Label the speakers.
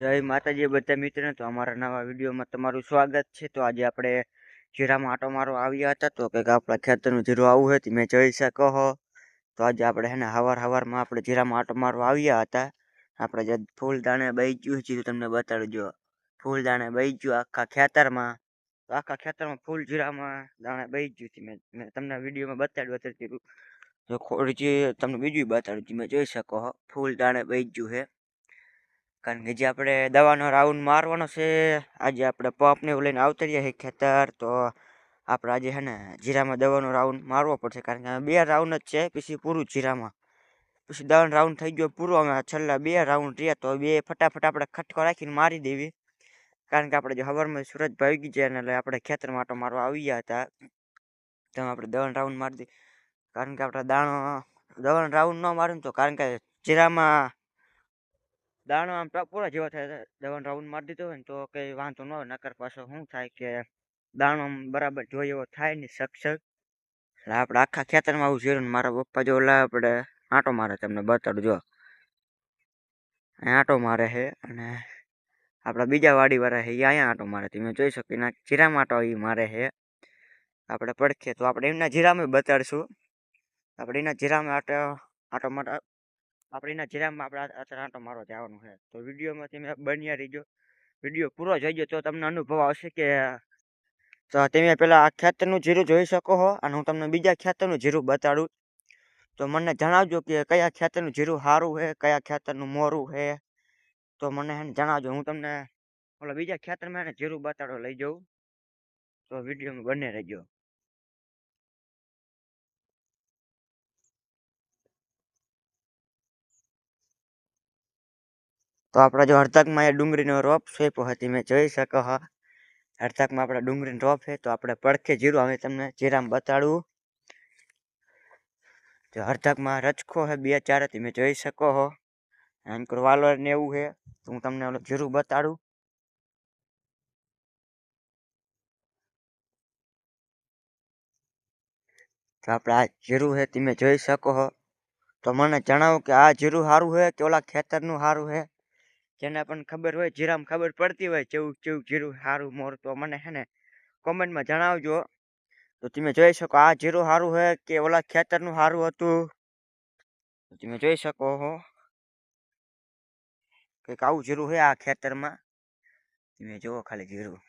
Speaker 1: જય માતાજી બધા મિત્રોને તો અમારા નવા વિડીયોમાં તમારું સ્વાગત છે. તો આજે આપણે જીરામાં આટો મારવા આવ્યા હતા તો કંઈક આપણા ખેતરનું જીરું આવું હોય મેં જોઈ શકો હો. તો આજે આપણે હે ને હવારમાં આપણે જીરામાં આટો મારવા આવ્યા હતા. આપણે જે ફૂલ દાણે બહી ગયું છે તમને બતાડજો. ફૂલ દાણે બહી ગયું આખા ખેતરમાં. તો આખા ખેતરમાં ફૂલ જીરામાં દાણે બહી ગયું છે. મેં તમને વિડીયોમાં બતાડ્યું હતું. જો ખોડી તમને બીજું બતાડ્યું મેં જોઈ શકો હો. ફૂલ દાણે બહી ગયું છે. કારણ કે જે આપણે દવાનો રાઉન્ડ મારવાનો છે આજે આપણે પંપને એવું લઈને આવતા રહ્યા છે ખેતર. તો આપણે આજે છે ને જીરામાં દવાનો રાઉન્ડ મારવો પડશે કારણ કે 2 રાઉન્ડ જ છે પછી પૂરું જીરામાં. પછી દવાનો રાઉન્ડ થઈ ગયો પૂરો. અમે છેલ્લા 2 રાઉન્ડ રહ્યા તો 2 ફટાફટ આપણે ખટકો રાખીને મારી દેવી. કારણ કે આપણે જે હવારમાં સૂરજ ભાગી જાય એટલે આપણે ખેતરમાં આટો મારવા આવી ગયા હતા. તો આપણે દવાનો રાઉન્ડ મારી દઈએ કારણ કે આપણે દવાનો રાઉન્ડ ન મારું તો કારણ કે જીરામાં દાણો આમ પૂરા જેવા થાય દવાનો રાઉન્ડ મારી દીધો હોય ને તો કઈ વાંધો ન હોય. નકર પાછો શું થાય કે દાણો આમ બરાબર જોઈએ એવો થાય નહીં સક્ષક. એટલે આપણે આખા ખેતરમાં આવું જીરું મારા પપ્પા જો ઓલા આપણે આંટો મારે તમને બતાડું જો. આંટો મારે છે અને આપણા બીજા વાડીવાળા છે એ અહીંયા આંટો મારે તમે જોઈ શકો. એના જીરામાં આંટો એ મારે છે આપણે પડખે. તો આપણે એમના જીરામાં બતાડશું. આપણે એના જીરામાં આંટો મારે આપણે એના જીરામાં આપણે અત્યારે આંટો મારવા જવાનું છે. તો વિડીયોમાં તમે બન્યા રહીજો. વિડીયો પૂરો જોઈજો તો તમને અનુભવ આવશે કે તો તમે પેલા આ ખેતરનું જીરું જોઈ શકો છો અને હું તમને બીજા ખેતરનું જીરું બતાડું. તો મને જણાવજો કે કયા ખેતરનું જીરું સારું છે કયા ખેતરનું મોરું છે. તો મને જણાવજો. હું તમને ઓલા બીજા ખેતરમાં એને જીરું બતાડો લઈ જાઉં. તો વિડીયોમાં બને રહેજો. તો આપણે જો હડતકમાં એ ડુંગળીનો રોપ છે હતી મેં જોઈ શકો હા. હડતકમાં આપણે ડુંગળીનો રોપ છે તો આપણે પડખે જીરું હવે તમને જીરામાં બતાડવું. તો હડતકમાં રચકો છે 2-4 તમે જોઈ શકો છો. અંકુર વાલોર ને એવું છે. તો હું તમને ઓલું જીરું બતાડું. તો આપણે આ જીરું છે તમે જોઈ શકો છો. તો મને જણાવો કે આ જીરું સારું છે કે ઓલા ખેતરનું સારું છે. જેને પણ ખબર હોય જીરામાં ખબર પડતી હોય કેવું કેવું જીરું સારું મોર તો મને છે ને કોમેન્ટમાં જણાવજો. તો તમે જોઈ શકો આ જીરું સારું છે કે ઓલા ખેતરનું સારું હતું. તમે જોઈ શકો છો કંઈક આવું જીરું છે આ ખેતરમાં. તમે જુઓ ખાલી જીરું.